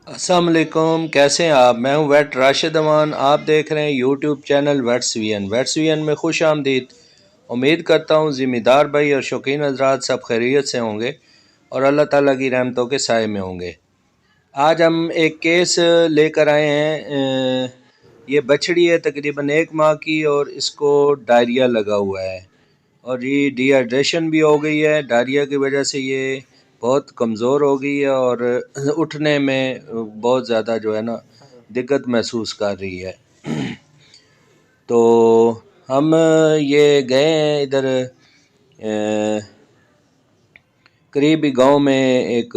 السلام علیکم، کیسے ہیں آپ؟ میں ہوں ویٹ راشد امان، آپ دیکھ رہے ہیں یوٹیوب چینل ویٹس وی این۔ ویٹس وی این میں خوش آمدید۔ امید کرتا ہوں ذمہ دار بھائی اور شوقین حضرات سب خیریت سے ہوں گے اور اللہ تعالیٰ کی رحمتوں کے سائے میں ہوں گے۔ آج ہم ایک کیس لے کر آئے ہیں۔ یہ بچڑی ہے تقریباً 1 ماہ کی اور اس کو ڈائریا لگا ہوا ہے اور یہ ڈی ہائیڈریشن بھی ہو گئی ہے۔ ڈائریا کی وجہ سے یہ بہت کمزور ہو گئی ہے اور اٹھنے میں بہت زیادہ جو ہے نا دقت محسوس کر رہی ہے۔ تو ہم یہ گئے ہیں ادھر قریبی گاؤں میں، ایک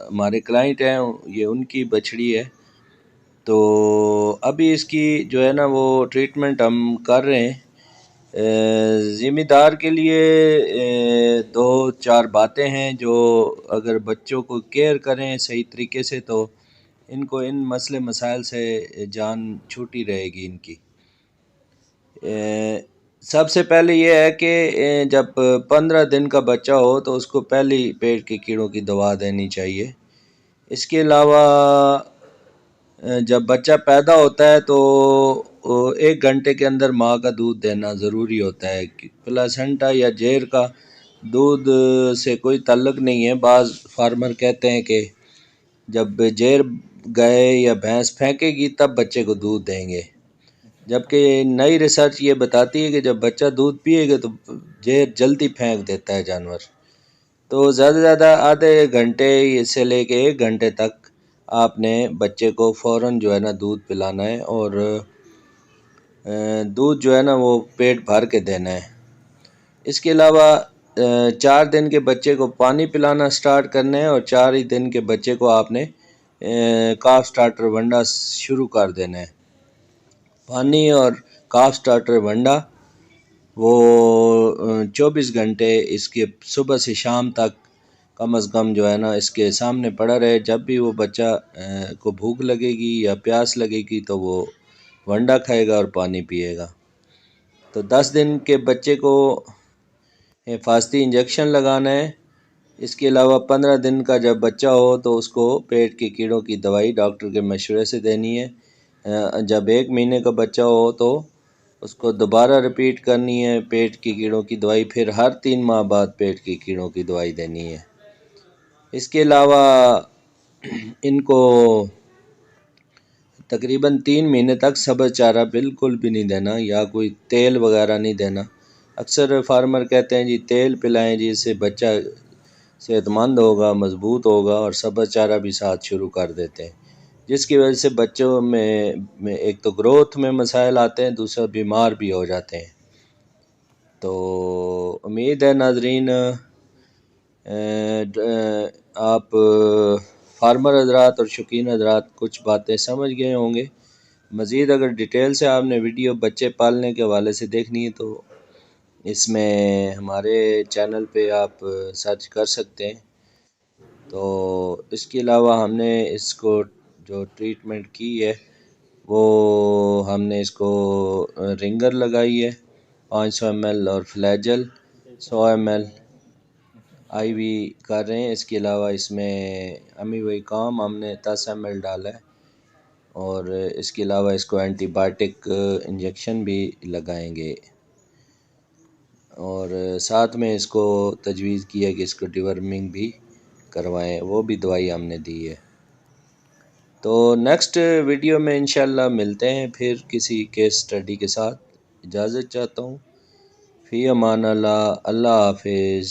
ہمارے کلائنٹ ہیں، یہ ان کی بچڑی ہے۔ تو ابھی اس کی جو ہے نا وہ ٹریٹمنٹ ہم کر رہے ہیں۔ ذمہ دار کے لیے 2-4 باتیں ہیں جو اگر بچوں کو کیئر کریں صحیح طریقے سے تو ان کو ان مسئلے مسائل سے جان چھوٹی رہے گی ان کی۔ سب سے پہلے یہ ہے کہ جب 15 دن کا بچہ ہو تو اس کو پہلی پیٹ کے کیڑوں کی دوا دینی چاہیے۔ اس کے علاوہ جب بچہ پیدا ہوتا ہے تو 1 گھنٹے کے اندر ماں کا دودھ دینا ضروری ہوتا ہے۔ پلاسنٹا یا جیر کا دودھ سے کوئی تعلق نہیں ہے۔ بعض فارمر کہتے ہیں کہ جب جیر گائے یا بھینس پھینکے گی تب بچے کو دودھ دیں گے، جبکہ نئی ریسرچ یہ بتاتی ہے کہ جب بچہ دودھ پیے گا تو جیر جلدی پھینک دیتا ہے جانور۔ تو زیادہ سے زیادہ آدھے گھنٹے سے لے کے 1 گھنٹے تک آپ نے بچے کو فوراً جو ہے نا دودھ پلانا ہے اور دودھ جو ہے نا وہ پیٹ بھر کے دینا ہے۔ اس کے علاوہ 4 دن کے بچے کو پانی پلانا سٹارٹ کرنا ہے اور 4 ہی دن کے بچے کو آپ نے کاف سٹارٹر ونڈا شروع کر دینا ہے۔ پانی اور کاف سٹارٹر ونڈا وہ 24 گھنٹے اس کے صبح سے شام تک کم از کم جو ہے نا اس کے سامنے پڑا رہے۔ جب بھی وہ بچہ کو بھوک لگے گی یا پیاس لگے گی تو وہ ونڈا کھائے گا اور پانی پیے گا۔ تو 10 دن کے بچے کو حفاظتی انجیکشن لگانا ہے۔ اس کے علاوہ 15 دن کا جب بچہ ہو تو اس کو پیٹ کے کیڑوں کی دوائی ڈاکٹر کے مشورے سے دینی ہے۔ جب 1 مہینے کا بچہ ہو تو اس کو دوبارہ رپیٹ کرنی ہے پیٹ کی کیڑوں کی دوائی، پھر ہر 3 ماہ بعد پیٹ کی کیڑوں کی دوائی دینی ہے۔ اس کے علاوہ ان کو تقریباً 3 مہینے تک سبز چارہ بالکل بھی نہیں دینا یا کوئی تیل وغیرہ نہیں دینا۔ اکثر فارمر کہتے ہیں جی تیل پلائیں جی اس سے بچہ صحت مند ہوگا، مضبوط ہوگا، اور سبز چارہ بھی ساتھ شروع کر دیتے ہیں، جس کی وجہ سے بچوں میں ایک تو گروتھ میں مسائل آتے ہیں، دوسرا بیمار بھی ہو جاتے ہیں۔ تو امید ہے ناظرین آپ فارمر حضرات اور شوقین حضرات کچھ باتیں سمجھ گئے ہوں گے۔ مزید اگر ڈیٹیل سے آپ نے ویڈیو بچے پالنے کے حوالے سے دیکھنی ہے تو اس میں ہمارے چینل پہ آپ سرچ کر سکتے ہیں۔ تو اس کے علاوہ ہم نے اس کو جو ٹریٹمنٹ کی ہے وہ ہم نے اس کو رنگر لگائی ہے 500 ml اور فلیجل 100 ml آئی وی کر رہے ہیں۔ اس کے علاوہ اس میں امی وئی کام ہم نے 10 ml ڈالا ہے اور اس کے علاوہ اس کو اینٹی بائیوٹک انجیکشن بھی لگائیں گے اور ساتھ میں اس کو تجویز کی ہے کہ اس کو ڈیورمنگ بھی کروائیں، وہ بھی دوائی ہم نے دی ہے۔ تو نیکسٹ ویڈیو میں انشاءاللہ ملتے ہیں پھر کسی کیس سٹڈی کے ساتھ۔ اجازت چاہتا ہوں، فی امان اللہ، اللہ حافظ۔